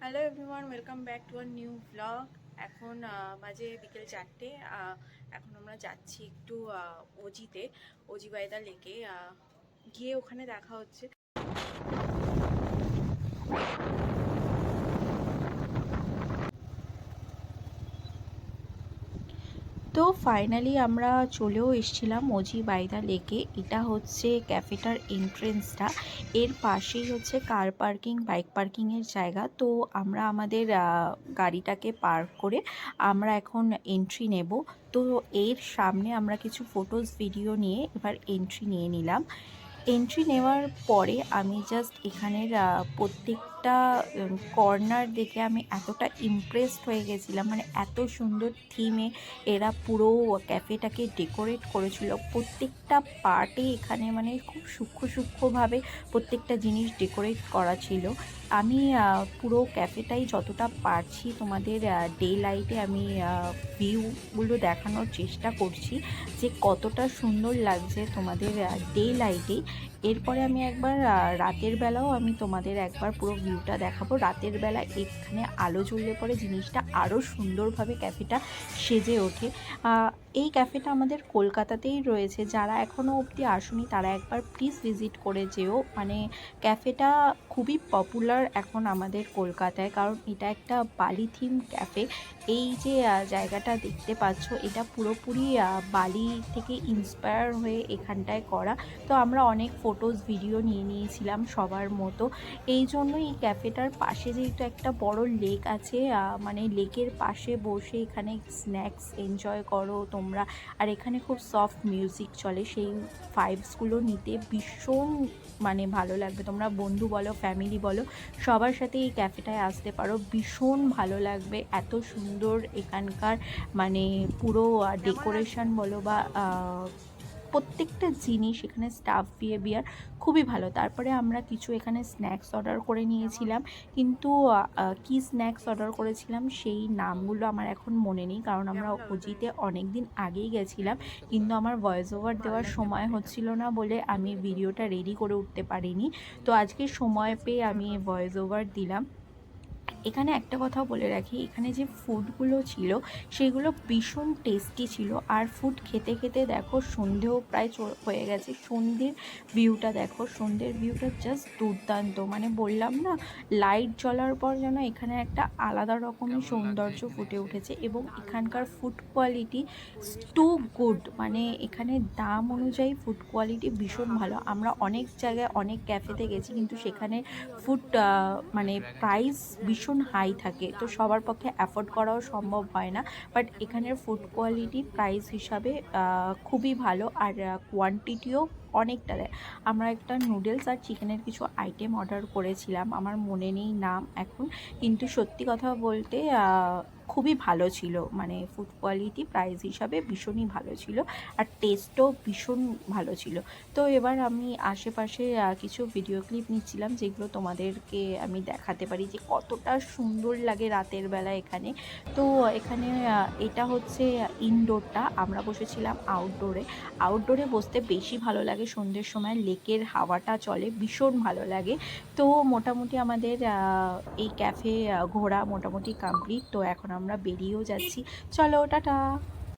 Hello everyone, welcome back to our new blog. এখন বাজে বিকেল 4টে। এখন আমরা যাচ্ছি একটু অজিতে, অজিবাইদা লেকে গিয়ে ওখানে দেখা হচ্ছে। তো ফাইনালি আমরা চলেও এসেছিলাম অজিবাইদা লেকে। এটা হচ্ছে ক্যাফেটার এন্ট্রেন্সটা, এর পাশেই হচ্ছে কার পার্কিং, বাইক পার্কিংয়ের জায়গা। তো আমরা আমাদের গাড়িটাকে পার্ক করে আমরা এখন এন্ট্রি নেব। তো এর সামনে আমরা কিছু ফটোস ভিডিও নিয়ে এবার এন্ট্রি নিয়ে নিলাম। এন্ট্রি নেওয়ার পরে আমি জাস্ট এখানের প্রত্যেকটা কর্নার দেখে আমি এতটা ইমপ্রেসড হয়ে গেছিলাম, মানে এত সুন্দর থিমে এরা পুরো ক্যাফেটাকে ডেকোরেট করেছিল। প্রত্যেকটা পার্টে এখানে মানে খুব সূক্ষ্ম সূক্ষ্মভাবে প্রত্যেকটা জিনিস ডেকোরেট করা ছিল। আমি পুরো ক্যাফেটাই যতটা পারছি তোমাদের ডে লাইটে আমি ভিউগুলো দেখানোর চেষ্টা করছি যে কতটা সুন্দর লাগছে তোমাদের ডে লাইটে। এরপরে আমি একবার রাতের বেলাও আমি তোমাদের একবার পুরো ভিউটা দেখাবো। রাতের বেলা এখানে আলো জ্বললে পরে জিনিসটা আরও সুন্দরভাবে ক্যাফেটা সেজে ওঠে। এই ক্যাফেটা আমাদের কলকাতাতেই রয়েছে, যারা এখনও অবধি আসুনি তারা একবার প্লিজ ভিজিট করে যেও। মানে ক্যাফেটা খুবই পপুলার এখন আমাদের কলকাতায়, কারণ এটা একটা বালি থিম ক্যাফে। এই যে জায়গাটা দেখতে পাচ্ছ এটা পুরোপুরি বালি থেকে ইন্সপায়ার হয়ে এখানটায় করা। তো আমরা অনেক ফটোস ভিডিও নিয়ে নিয়েছিলাম সবার মতো। এই জন্য এই ক্যাফেটার পাশে যেহেতু একটা বড় লেক আছে, মানে লেকের পাশে বসে এখানে স্ন্যাক্স এনজয় করো তোমরা। আর এখানে খুব সফট মিউজিক চলে, সেই ভাইবসগুলো নিতে ভীষণ মানে ভালো লাগবে। তোমরা বন্ধু বলো, ফ্যামিলি বলো, সবার সাথে এই ক্যাফেটায় আসতে পারো, ভীষণ ভালো লাগবে। এত সুন্দর এখানকার মানে পুরো ডেকোরেশন বলো বা প্রত্যেকটা জিনিস, এখানে স্টাফ বিহেভিয়ার খুবই ভালো। তারপরে আমরা কিছু এখানে স্ন্যাক্স অর্ডার করে নিয়েছিলাম, কিন্তু কি স্ন্যাক্স অর্ডার করেছিলাম সেই নামগুলো আমার এখন মনে নেই, কারণ আমরা অজিতে অনেক দিন আগেই গেছিলাম। কিন্তু আমার ভয়েস ওভার দেওয়ার সময় হচ্ছিল না বলে আমি ভিডিওটা রেডি করে উঠতে পারিনি। তো আজকে সময় পেয়ে আমি ভয়েস ওভার দিলাম। এখানে একটা কথা বলে রাখি, এখানে যে ফুডগুলো ছিল সেগুলো ভীষণ টেস্টি ছিল। আর ফুড খেতে খেতে দেখো সন্ধেও প্রায় হয়ে গেছে। সন্ধ্যের ভিউটা দেখো, সন্ধ্যের ভিউটা জাস্ট দুর্দান্ত। মানে বললাম না, লাইট জ্বলার পর যেন এখানে একটা আলাদা রকমের সৌন্দর্য ফুটে উঠেছে। এবং এখানকার ফুড কোয়ালিটি টু গুড, মানে এখানে দাম অনুযায়ী ফুড কোয়ালিটি ভীষণ ভালো। আমরা অনেক জায়গায় অনেক ক্যাফেতে গেছি, কিন্তু সেখানে ফুড মানে প্রাইস ভীষণ হাই থাকে, তো সবার পক্ষে অ্যাফোর্ড করাও সম্ভব হয় না। বাট এখানের ফুড কোয়ালিটি প্রাইস হিসাবে খুবই ভালো, আর কোয়ান্টিটিও অনেকটা দেয়। আমরা একটা নুডলস আর চিকেনের কিছু আইটেম অর্ডার করেছিলাম, আমার মনে নেই নাম এখন, কিন্তু সত্যি কথা বলতে খুবই ভালো ছিল। মানে ফুড কোয়ালিটি প্রাইস হিসাবে ভীষণই ভালো ছিল, আর টেস্টও ভীষণ ভালো ছিল। তো এবার আমি আশেপাশে কিছু ভিডিও ক্লিপ নিচ্ছিলাম, যেগুলো তোমাদেরকে আমি দেখাতে পারি যে কতটা সুন্দর লাগে রাতের বেলা এখানে। তো এখানে এটা হচ্ছে ইনডোরটা, আমরা বসেছিলাম আউটডোরে। আউটডোরে বসতে বেশি ভালো লাগে সন্ধ্যের সময়, লেকের হাওয়াটা চলে, ভীষণ ভালো লাগে। তো মোটামুটি আমাদের এই ক্যাফে ঘোরা মোটামুটি কমপ্লিট। তো এখন আমরা বেরিয়েও যাচ্ছি, চলো টাটা।